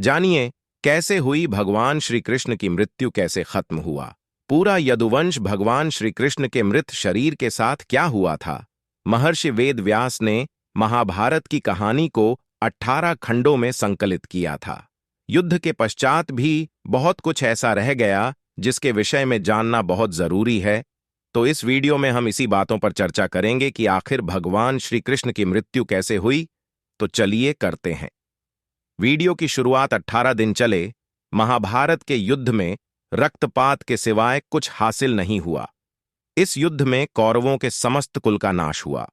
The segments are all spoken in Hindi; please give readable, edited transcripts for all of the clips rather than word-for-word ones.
जानिए कैसे हुई भगवान श्री कृष्ण की मृत्यु, कैसे खत्म हुआ पूरा यदुवंश, भगवान श्री कृष्ण के मृत शरीर के साथ क्या हुआ था। महर्षि वेद व्यास ने महाभारत की कहानी को 18 खंडों में संकलित किया था। युद्ध के पश्चात भी बहुत कुछ ऐसा रह गया जिसके विषय में जानना बहुत जरूरी है। तो इस वीडियो में हम इसी बातों पर चर्चा करेंगे कि आखिर भगवान श्री कृष्ण की मृत्यु कैसे हुई। तो चलिए करते हैं। वीडियो की शुरुआत 18 दिन चले महाभारत के युद्ध में रक्तपात के सिवाय कुछ हासिल नहीं हुआ। इस युद्ध में कौरवों के समस्त कुल का नाश हुआ।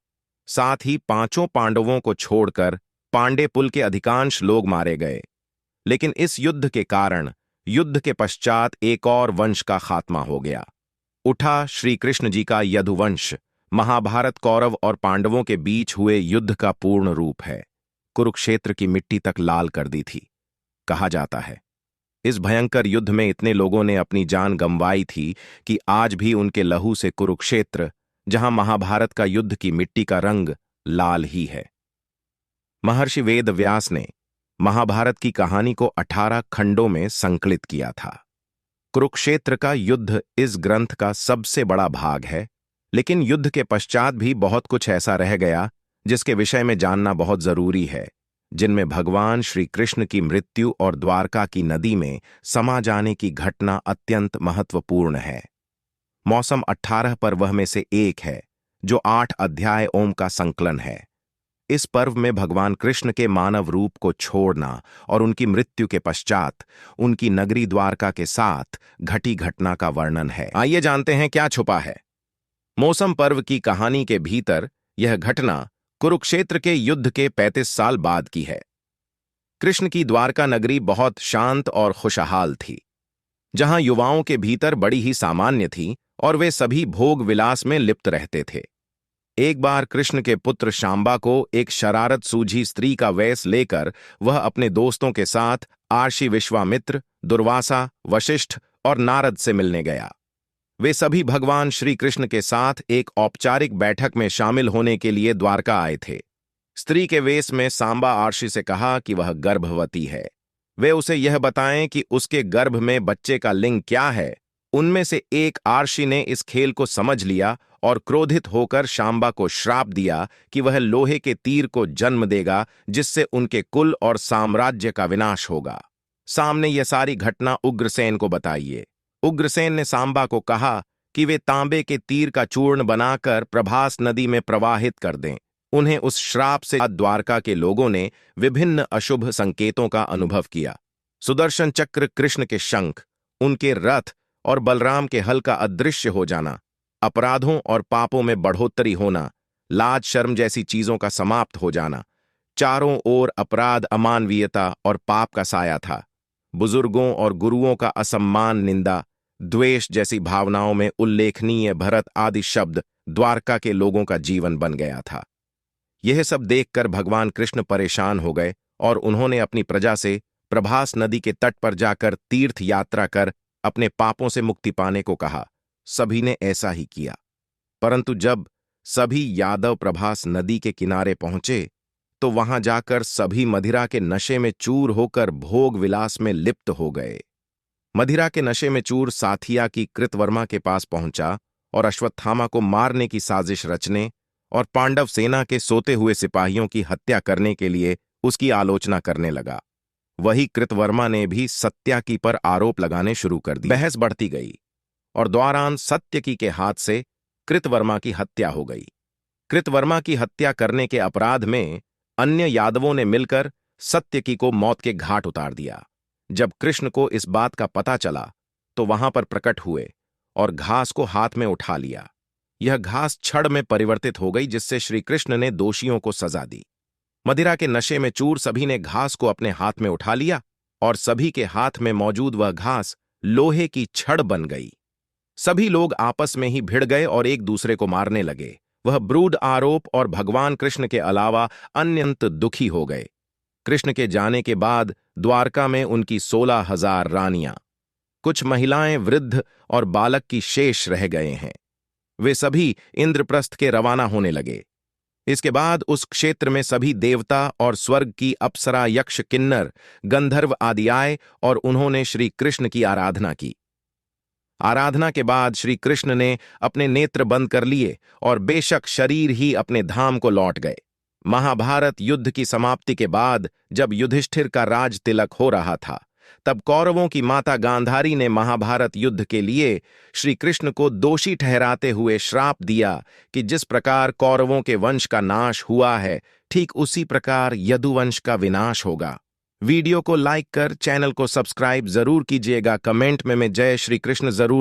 साथ ही पांचों पांडवों को छोड़कर पांडे कुल के अधिकांश लोग मारे गए। लेकिन इस युद्ध के कारण युद्ध के पश्चात एक और वंश का खात्मा हो गया। उठा श्री कृष्ण जी का यदुवंश। महाभारत कौरव और पांडवों के बीच हुए युद्ध का पूर्ण रूप है। कुरुक्षेत्र की मिट्टी तक लाल कर दी थी। कहा जाता है इस भयंकर युद्ध में इतने लोगों ने अपनी जान गंवाई थी कि आज भी उनके लहू से कुरुक्षेत्र, जहां महाभारत का युद्ध की मिट्टी का रंग लाल ही है। महर्षि वेद व्यास ने महाभारत की कहानी को 18 खंडों में संकलित किया था। कुरुक्षेत्र का युद्ध इस ग्रंथ का सबसे बड़ा भाग है, लेकिन युद्ध के पश्चात भी बहुत कुछ ऐसा रह गया जिसके विषय में जानना बहुत जरूरी है, जिनमें भगवान श्री कृष्ण की मृत्यु और द्वारका की नदी में समा जाने की घटना अत्यंत महत्वपूर्ण है। मौसम 18 पर्व में से एक है, जो 8 अध्याय ओम का संकलन है। इस पर्व में भगवान कृष्ण के मानव रूप को छोड़ना और उनकी मृत्यु के पश्चात उनकी नगरी द्वारका के साथ घटी घटना का वर्णन है। आइए जानते हैं क्या छुपा है। मौसम पर्व की कहानी के भीतर यह घटना कुरुक्षेत्र के युद्ध के 35 साल बाद की है। कृष्ण की द्वारका नगरी बहुत शांत और खुशहाल थी, जहां युवाओं के भीतर बड़ी ही सामान्य थी और वे सभी भोग विलास में लिप्त रहते थे। एक बार कृष्ण के पुत्र शांबा को एक शरारत सूझी स्त्री का वेश लेकर वह अपने दोस्तों के साथ आर्षि, विश्वामित्र, दुर्वासा, वशिष्ठ और नारद से मिलने गया। वे सभी भगवान श्री कृष्ण के साथ एक औपचारिक बैठक में शामिल होने के लिए द्वारका आए थे। स्त्री के वेश में सांबा आर्षि से कहा कि वह गर्भवती है। वे उसे यह बताएं कि उसके गर्भ में बच्चे का लिंग क्या है। उनमें से एक आर्षि ने इस खेल को समझ लिया और क्रोधित होकर शांबा को श्राप दिया कि वह लोहे के तीर को जन्म देगा, जिससे उनके कुल और साम्राज्य का विनाश होगा। सामने यह सारी घटना उग्रसेन को बताइए। उग्रसेन ने सांबा को कहा कि वे तांबे के तीर का चूर्ण बनाकर प्रभास नदी में प्रवाहित कर दें। उन्हें उस श्राप से द्वारका के लोगों ने विभिन्न अशुभ संकेतों का अनुभव किया। सुदर्शन चक्र, कृष्ण के शंख, उनके रथ और बलराम के हल का अदृश्य हो जाना, अपराधों और पापों में बढ़ोतरी होना, लाज शर्म जैसी चीजों का समाप्त हो जाना। चारों ओर अपराध, अमानवीयता और पाप का साया था। बुजुर्गों और गुरुओं का असम्मान, निंदा, द्वेष जैसी भावनाओं में उल्लेखनीय भरत आदि शब्द द्वारका के लोगों का जीवन बन गया था। यह सब देखकर भगवान कृष्ण परेशान हो गए और उन्होंने अपनी प्रजा से प्रभास नदी के तट पर जाकर तीर्थ यात्रा कर अपने पापों से मुक्ति पाने को कहा। सभी ने ऐसा ही किया, परंतु जब सभी यादव प्रभास नदी के किनारे पहुंचे तो वहां जाकर सभी मदिरा के नशे में चूर होकर भोग विलास में लिप्त हो गए। मदिरा के नशे में चूर साथिया की कृतवर्मा के पास पहुंचा और अश्वत्थामा को मारने की साजिश रचने और पांडव सेना के सोते हुए सिपाहियों की हत्या करने के लिए उसकी आलोचना करने लगा। वही कृतवर्मा ने भी सत्याकी पर आरोप लगाने शुरू कर दिए। बहस बढ़ती गई और द्वारांत सत्यकी के हाथ से कृतवर्मा की हत्या हो गई। कृतवर्मा की हत्या करने के अपराध में अन्य यादवों ने मिलकर सत्यकी को मौत के घाट उतार दिया। जब कृष्ण को इस बात का पता चला तो वहां पर प्रकट हुए और घास को हाथ में उठा लिया। यह घास छड़ में परिवर्तित हो गई, जिससे श्री कृष्ण ने दोषियों को सजा दी। मदिरा के नशे में चूर सभी ने घास को अपने हाथ में उठा लिया और सभी के हाथ में मौजूद वह घास लोहे की छड़ बन गई। सभी लोग आपस में ही भिड़ गए और एक दूसरे को मारने लगे। वह ब्रूड आरोप और भगवान कृष्ण के अलावा अत्यंत दुखी हो गए। कृष्ण के जाने के बाद द्वारका में उनकी 16,000 रानियां, कुछ महिलाएं, वृद्ध और बालक की शेष रह गए हैं। वे सभी इंद्रप्रस्थ के रवाना होने लगे। इसके बाद उस क्षेत्र में सभी देवता और स्वर्ग की अप्सरा, यक्ष, किन्नर, गंधर्व आदि आए और उन्होंने श्री कृष्ण की आराधना की। आराधना के बाद श्री कृष्ण ने अपने नेत्र बंद कर लिए और बेशक शरीर ही अपने धाम को लौट गए। महाभारत युद्ध की समाप्ति के बाद जब युधिष्ठिर का राज तिलक हो रहा था, तब कौरवों की माता गांधारी ने महाभारत युद्ध के लिए श्री कृष्ण को दोषी ठहराते हुए श्राप दिया कि जिस प्रकार कौरवों के वंश का नाश हुआ है, ठीक उसी प्रकार यदुवंश का विनाश होगा। वीडियो को लाइक कर चैनल को सब्सक्राइब जरूर कीजिएगा। कमेंट में जय श्री कृष्ण जरूर